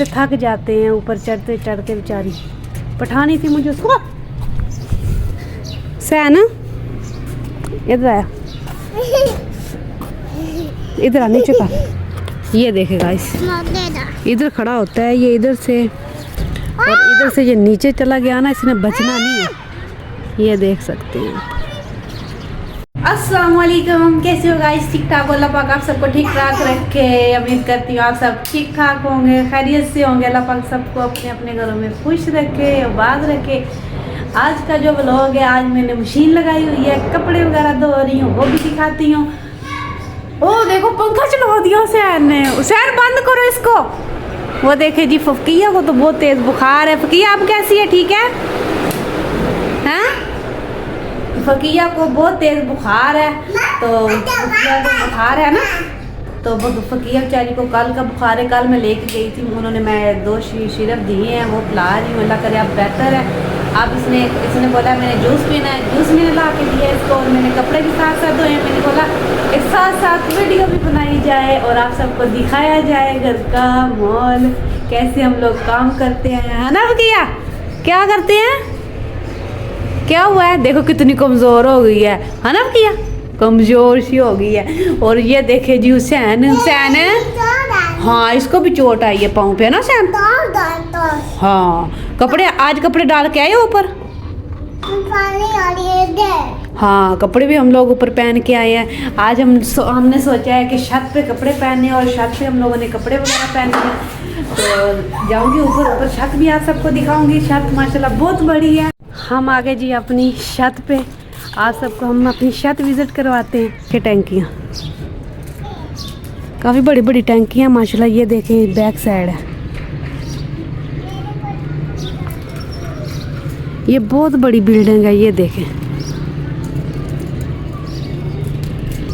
थक जाते हैं ऊपर चढ़ते चढ़ते, बेचारी पठानी थी मुझे उसको। सैन इधर आया, इधर आ नीचे का। ये देखेगा इस इधर खड़ा होता है ये इधर से, और इधर से ये नीचे चला गया ना, इसने बचना नहीं है। ये देख सकते हैं। अस्सलाम वालेकुम, कैसे हो गाइस? ठीक ठाक हो? अल्लाह पाक आप सबको ठीक ठाक रखे। उम्मीद करती हूँ आप सब ठीक ठाक होंगे, खैरियत से होंगे। अल्लाह पाक सबको अपने अपने घरों में खुश रखे, आबाद रखे। आज का जो व्लॉग है, आज मैंने मशीन लगाई हुई है, कपड़े वगैरह धो रही हूँ, वो भी दिखाती हूँ। ओ देखो पंखा चला दिया सैन ने। सैन बंद करो इसको। वो देखे जी फकिया को तो बहुत तेज बुखार है। फकिया आप कैसी है? ठीक है? हैं? फकिया को बहुत तेज बुखार है, तो फकिया को बुखार है ना, तो फकिया बेचारी को कल का बुखार है। कल मैं लेके गई थी, उन्होंने मैं 2 सिरप दिए हैं, वो पिला रही हूँ। अल्लाह करे अब बेहतर है। अब इसने बोला मैंने जूस पीना है, जूस मैंने ला के दिया इसको, और मैंने कपड़े भी साथ साथ धोए। मैंने बोला एक साथ साथ वीडियो भी बनाई जाए और आप सबको दिखाया जाए घर का माहौल, कैसे हम लोग काम करते हैं, है ना फकिया? क्या करते हैं? क्या हुआ है? देखो कितनी कमज़ोर हो गई है ना भैया? कमज़ोर सी हो गई है। और ये देखे जी हुसैन हाँ, इसको भी चोट आई है पाँव पे, है ना हुसैन? हाँ, कपड़े आज कपड़े डाल के आए ऊपर। हाँ, कपड़े भी हम लोग ऊपर पहन के आए हैं। आज हमने सोचा है कि छत पे कपड़े पहने, और छत पे हम लोगों ने कपड़े वगैरह पहने हैं। तो जाऊंगी ऊपर छत भी आप सबको दिखाऊंगी। छत माशाल्लाह बहुत बड़ी है। हम आगे जी अपनी छत पे, आज सबको हम अपनी छत विज़िट करवाते हैं। कि टैंकियाँ काफ़ी बड़ी बड़ी टैंकियाँ माशाल्लाह। ये देखें बैक साइड है, ये बहुत बड़ी बिल्डिंग है। ये देखें,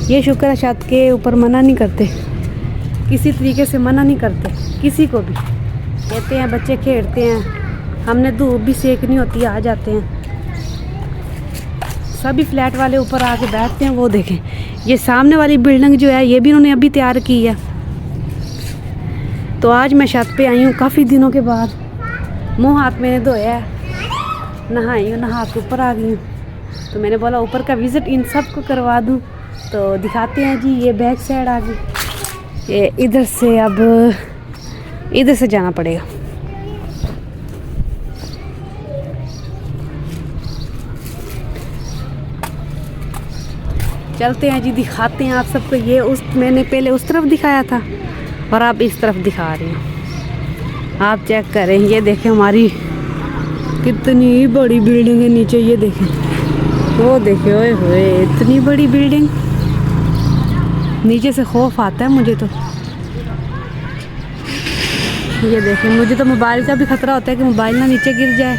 ये शुक्र है छत के ऊपर मना नहीं करते, किसी तरीके से मना नहीं करते किसी को भी। कहते हैं बच्चे खेलते हैं, हमने धूप भी सेकनी होती है, आ जाते हैं। सभी फ्लैट वाले ऊपर आके बैठते हैं। वो देखें, ये सामने वाली बिल्डिंग जो है, ये भी उन्होंने अभी तैयार की है। तो आज मैं छत पे आई हूँ काफ़ी दिनों के बाद। मुंह हाथ मैंने धोया है, नहाई हूँ, नहा के ऊपर आ गई हूँ। तो मैंने बोला ऊपर का विज़िट इन सब को करवा दूँ। तो दिखाते हैं जी। ये बैक साइड आ गई। ये इधर से, अब इधर से जाना पड़ेगा। चलते हैं जी, दिखाते हैं आप सबको। ये मैंने पहले उस तरफ दिखाया था और आप इस तरफ दिखा रही हूँ। आप चेक करें, ये देखें हमारी कितनी बड़ी बिल्डिंग है नीचे। ये देखें, वो देखें, ओए होए इतनी बड़ी बिल्डिंग। नीचे से खौफ आता है मुझे तो। ये देखें, मुझे तो मोबाइल का भी खतरा होता है कि मोबाइल ना नीचे गिर जाए।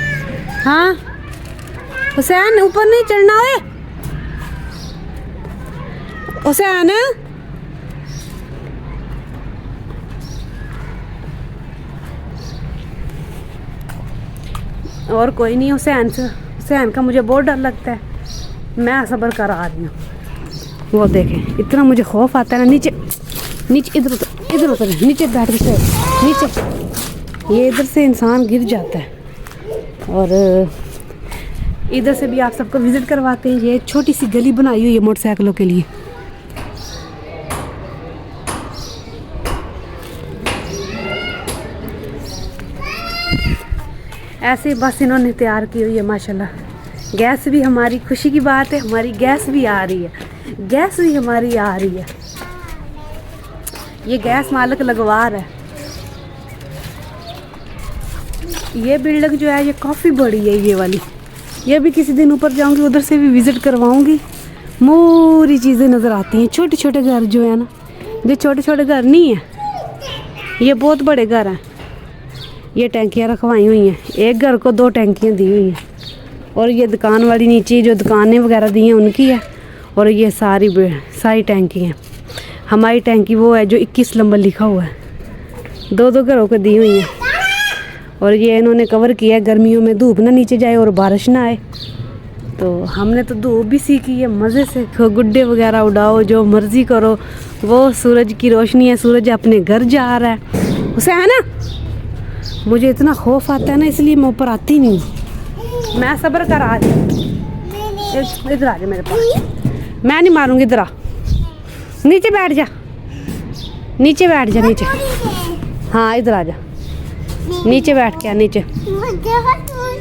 हाँ हुसैन, ऊपर नहीं चढ़ना है हुसैन। और कोई नहीं, हुसैन का मुझे बहुत डर लगता है। मैं सब्र कर आ रही हूँ। वो देखें, इतना मुझे खौफ आता है ना। नीचे इधर उतर नीचे बैठ के नीचे। ये इधर से इंसान गिर जाता है। और इधर से भी आप सबको विज़िट करवाते हैं। ये छोटी सी गली बनाई हुई है मोटरसाइकिलों के लिए। ऐसे बस इन्होंने तैयार की हुई है माशाल्लाह। गैस भी हमारी खुशी की बात है, हमारी गैस भी आ रही है, गैस भी हमारी आ रही है। ये गैस मालिक लगवा रहा है। ये बिल्डिंग जो है ये काफ़ी बड़ी है, ये वाली। ये भी किसी दिन ऊपर जाऊंगी, उधर से भी विज़िट करवाऊंगी। मोरी चीज़ें नज़र आती हैं। छोटे छोटे घर जो है ना, ये छोटे छोटे घर नहीं है, ये बहुत बड़े घर हैं। ये टैंकियाँ रखवाई हुई हैं, एक घर को 2 टैंकियाँ दी हुई हैं। और ये दुकान वाली नीचे जो दुकानें वगैरह दी हैं उनकी है। और ये सारी टैंकी हैं। हमारी टैंकी वो है जो 21 नंबर लिखा हुआ है, 2 घरों को दी हुई हैं। और ये इन्होंने कवर किया है, गर्मियों में धूप ना नीचे जाए और बारिश ना आए। तो हमने तो धूप भी सीखी है, मज़े से गुड्डे वगैरह उड़ाओ, जो मर्ज़ी करो। वो सूरज की रोशनी है, सूरज अपने घर जा रहा है। हुसैन मुझे इतना खौफ आता है ना, इसलिए मैं ऊपर आती नहीं हूँ। मैं सब्र कर आ जा, इधर आ जा मेरे पास, मैं नहीं मारूंगी। इधर आ, नीचे बैठ जा, नीचे बैठ जा, नीचे। हाँ इधर आ जा, नीचे बैठ के आ, नीचे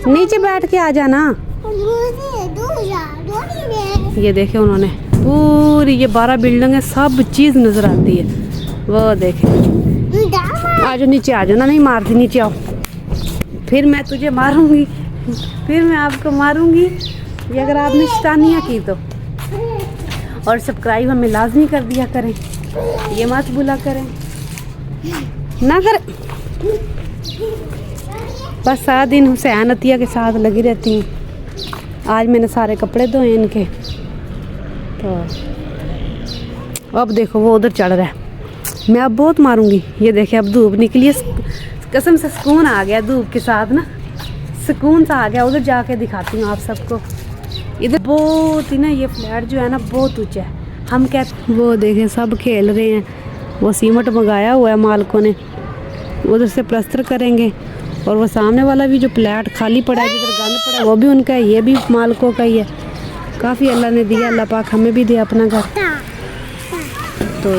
नीचे बैठ के आ जाना। ये देखे उन्होंने पूरी ये 12 बिल्डिंगें, सब चीज़ नज़र आती है। वो देखे, आ जाओ नीचे, आ जाओ ना, नहीं मारती, नीचे आओ। फिर मैं तुझे मारूंगी, फिर मैं आपको मारूंगी ये अगर आपने शैतानियाँ की तो। और सब्सक्राइब हमें लाजमी कर दिया करें, ये मत भूला करें ना करें। बस सारा दिन हुसैन अतिया के साथ लगी रहती हूँ। आज मैंने सारे कपड़े धोए इनके, तो अब देखो वो उधर चढ़ रहा है। मैं अब बहुत मारूंगी। ये देखे अब धूप निकली है, कसम से सुकून आ गया धूप के साथ ना, सुकून सा आ गया। उधर जाके दिखाती हूँ आप सबको। इधर बहुत ही ना, ये फ्लैट जो है ना बहुत ऊंचा है। हम कहते, वो देखें सब खेल रहे हैं। वो सीमेंट मंगाया हुआ है मालिकों ने, उधर से प्लास्टर करेंगे। और वो सामने वाला भी जो फ्लैट खाली पड़ा है, जिधर गंद पड़ा है, वो भी उनका है, ये भी मालिकों का ही है। काफ़ी अल्लाह ने दिया, अल्लाह पाक हमें भी दे अपना घर। तो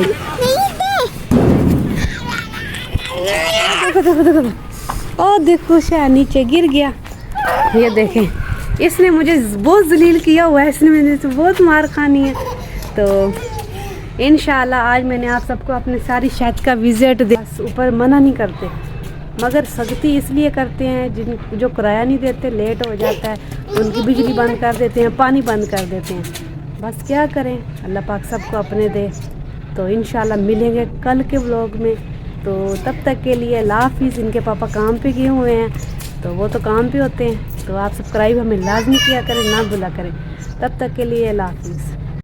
ओ देखो शायद नीचे गिर गया। ये देखें, इसने मुझे बहुत जलील किया हुआ है, इसने मुझे तो बहुत मार खानी है। तो इंशाल्लाह आज मैंने आप सबको अपने सारी छत का विजिट दे। ऊपर मना नहीं करते, मगर सख्ती इसलिए करते हैं जिन जो किराया नहीं देते, लेट हो जाता है, उनकी बिजली बंद कर देते हैं, पानी बंद कर देते हैं। बस क्या करें, अल्लाह पाक सबको अपने दे। तो इंशाल्लाह मिलेंगे कल के व्लॉग में। तो तब तक के लिए अल्लाह हाफिज़। इनके पापा काम पे गए हुए हैं, तो वो तो काम पे होते हैं। तो आप सब्सक्राइब हमें लाजमी किया करें, ना भूला करें। तब तक के लिए अल्लाह हाफिज़।